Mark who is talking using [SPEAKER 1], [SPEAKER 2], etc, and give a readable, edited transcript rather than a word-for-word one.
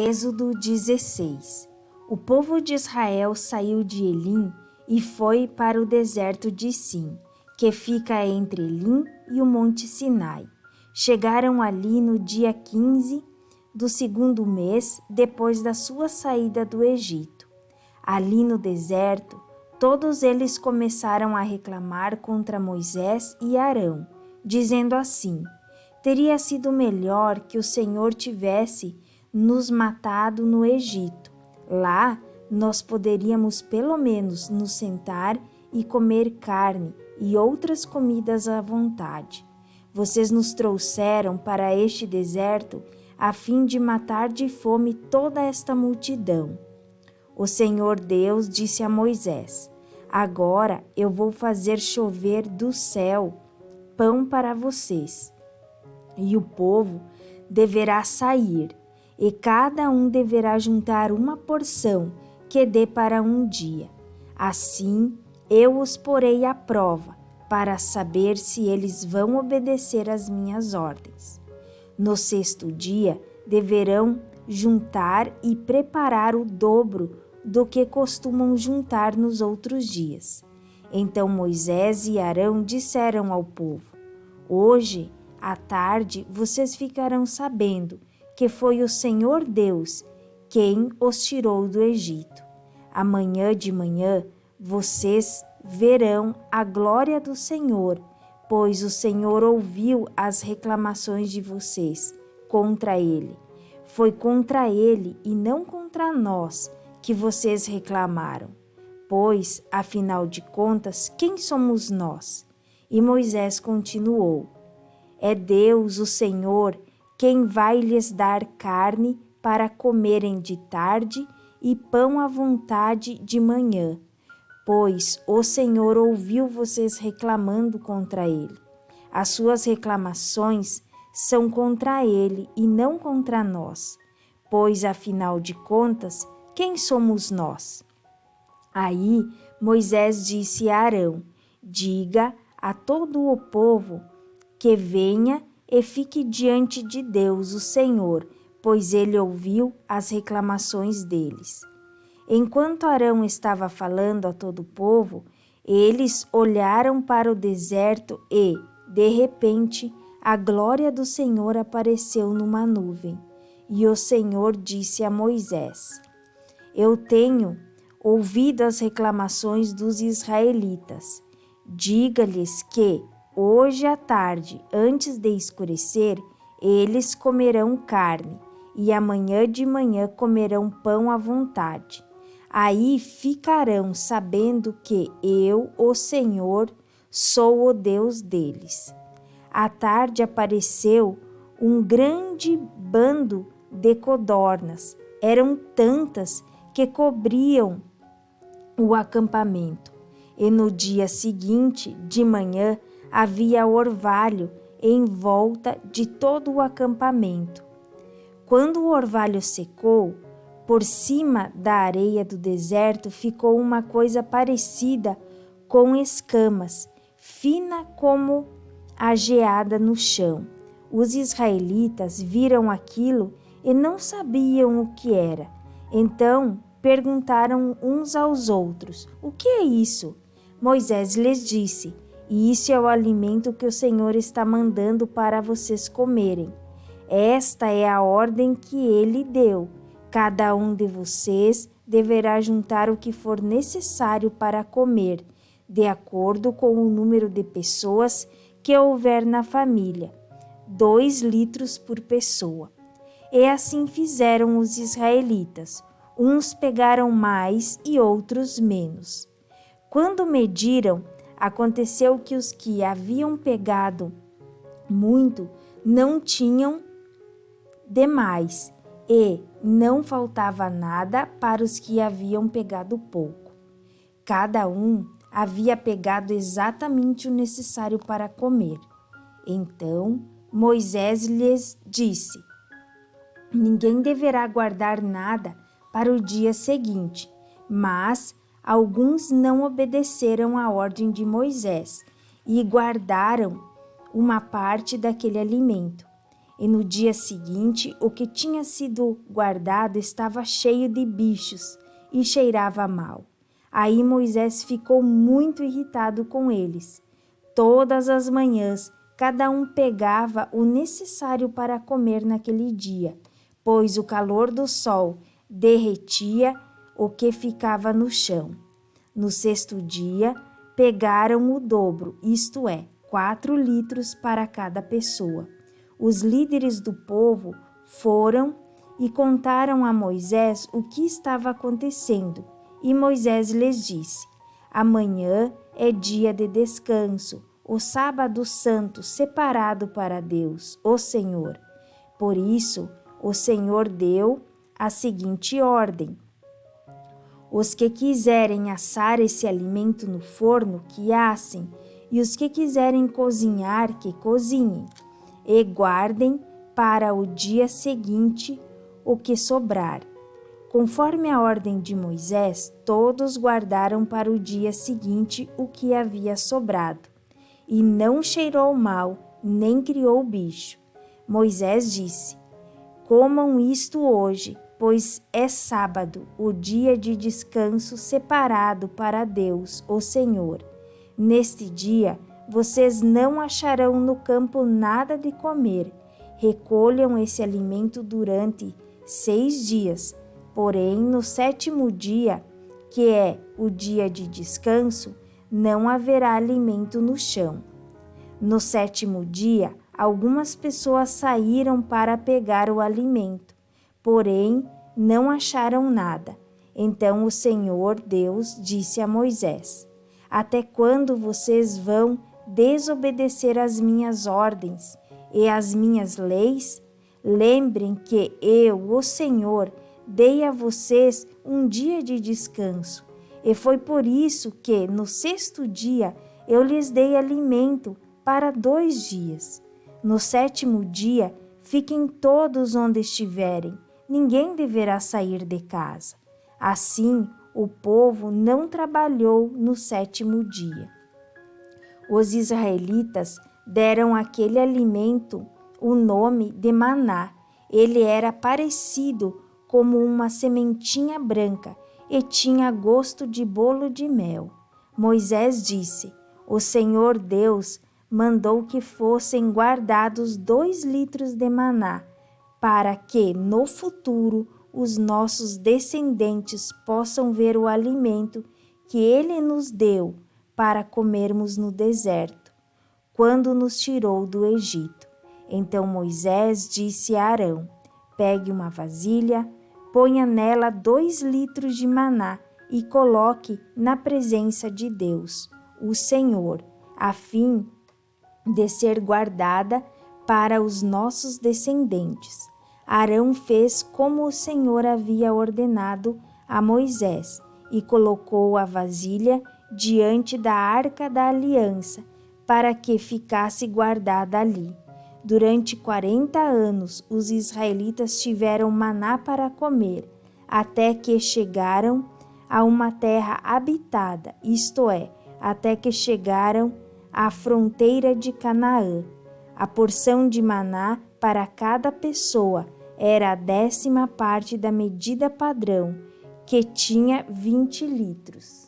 [SPEAKER 1] Êxodo 16. O povo de Israel saiu de Elim e foi para o deserto de Sim, que fica entre Elim e o Monte Sinai. Chegaram ali no dia 15 do segundo mês, depois da sua saída do Egito. Ali no deserto, todos eles começaram a reclamar contra Moisés e Arão, dizendo assim: teria sido melhor que o Senhor tivesse nos matado no Egito. Lá nós poderíamos pelo menos nos sentar e comer carne e outras comidas à vontade. Vocês nos trouxeram para este deserto a fim de matar de fome toda esta multidão. O Senhor Deus disse a Moisés: agora eu vou fazer chover do céu pão para vocês. E o povo deverá sair, e cada um deverá juntar uma porção que dê para um dia. Assim eu os porei à prova, para saber se eles vão obedecer às minhas ordens. No sexto dia deverão juntar e preparar o dobro do que costumam juntar nos outros dias. Então Moisés e Arão disseram ao povo: hoje à tarde vocês ficarão sabendo que foi o Senhor Deus quem os tirou do Egito. Amanhã de manhã vocês verão a glória do Senhor, pois o Senhor ouviu as reclamações de vocês contra ele. Foi contra ele e não contra nós que vocês reclamaram. Pois, afinal de contas, quem somos nós? E Moisés continuou: é Deus, o Senhor, quem vai lhes dar carne para comerem de tarde e pão à vontade de manhã, pois o Senhor ouviu vocês reclamando contra ele. As suas reclamações são contra ele e não contra nós, pois, afinal de contas, quem somos nós? Aí Moisés disse a Arão: diga a todo o povo que venha e fique diante de Deus, o Senhor, pois ele ouviu as reclamações deles. Enquanto Arão estava falando a todo o povo, eles olharam para o deserto e, de repente, a glória do Senhor apareceu numa nuvem. E o Senhor disse a Moisés: eu tenho ouvido as reclamações dos israelitas. Diga-lhes que, hoje à tarde, antes de escurecer, eles comerão carne, e amanhã de manhã comerão pão à vontade. Aí ficarão sabendo que eu, o Senhor, sou o Deus deles. À tarde apareceu um grande bando de codornas. Eram tantas que cobriam o acampamento. E no dia seguinte, de manhã, havia orvalho em volta de todo o acampamento. Quando o orvalho secou, por cima da areia do deserto ficou uma coisa parecida com escamas, fina como a geada no chão. Os israelitas viram aquilo e não sabiam o que era. Então perguntaram uns aos outros: o que é isso? Moisés lhes disse: isso é o alimento que o Senhor está mandando para vocês comerem. Esta é a ordem que ele deu. Cada um de vocês deverá juntar o que for necessário para comer, de acordo com o número de pessoas que houver na família, 2 litros por pessoa. E assim fizeram os israelitas. Uns pegaram mais e outros menos. Quando mediram, aconteceu que os que haviam pegado muito não tinham demais, e não faltava nada para os que haviam pegado pouco. Cada um havia pegado exatamente o necessário para comer. Então Moisés lhes disse: ninguém deverá guardar nada para o dia seguinte, mas alguns não obedeceram à ordem de Moisés e guardaram uma parte daquele alimento. E no dia seguinte, o que tinha sido guardado estava cheio de bichos e cheirava mal. Aí Moisés ficou muito irritado com eles. Todas as manhãs, cada um pegava o necessário para comer naquele dia, pois o calor do sol derretia o que ficava no chão. No sexto dia, pegaram o dobro, isto é, 4 litros para cada pessoa. Os líderes do povo foram e contaram a Moisés o que estava acontecendo. E Moisés lhes disse: amanhã é dia de descanso, o sábado santo separado para Deus, o Senhor. Por isso, o Senhor deu a seguinte ordem: os que quiserem assar esse alimento no forno, que assem, e os que quiserem cozinhar, que cozinhem, e guardem para o dia seguinte o que sobrar. Conforme a ordem de Moisés, todos guardaram para o dia seguinte o que havia sobrado, e não cheirou mal, nem criou bicho. Moisés disse: comam isto hoje, pois é sábado, o dia de descanso separado para Deus, o Senhor. Neste dia, vocês não acharão no campo nada de comer. Recolham esse alimento durante 6 dias. Porém, no 7º dia, que é o dia de descanso, não haverá alimento no chão. No 7º dia, algumas pessoas saíram para pegar o alimento, porém não acharam nada. Então o Senhor Deus disse a Moisés: até quando vocês vão desobedecer às minhas ordens e às minhas leis? Lembrem que eu, o Senhor, dei a vocês um dia de descanso, e foi por isso que, no 6º dia, eu lhes dei alimento para 2 dias. No 7º dia, fiquem todos onde estiverem, ninguém deverá sair de casa. Assim, o povo não trabalhou no 7º dia. Os israelitas deram àquele alimento o nome de maná. Ele era parecido como uma sementinha branca e tinha gosto de bolo de mel. Moisés disse: o Senhor Deus mandou que fossem guardados 2 litros de maná, para que, no futuro, os nossos descendentes possam ver o alimento que Ele nos deu para comermos no deserto, quando nos tirou do Egito. Então Moisés disse a Arão: pegue uma vasilha, ponha nela 2 litros de maná e coloque na presença de Deus, o Senhor, a fim de ser guardada para os nossos descendentes. Arão fez como o Senhor havia ordenado a Moisés e colocou a vasilha diante da arca da aliança para que ficasse guardada ali. Durante 40 anos, os israelitas tiveram maná para comer, até que chegaram a uma terra habitada, isto é, até que chegaram à fronteira de Canaã. A porção de maná para cada pessoa era a 10ª parte da medida padrão, que tinha 20 litros.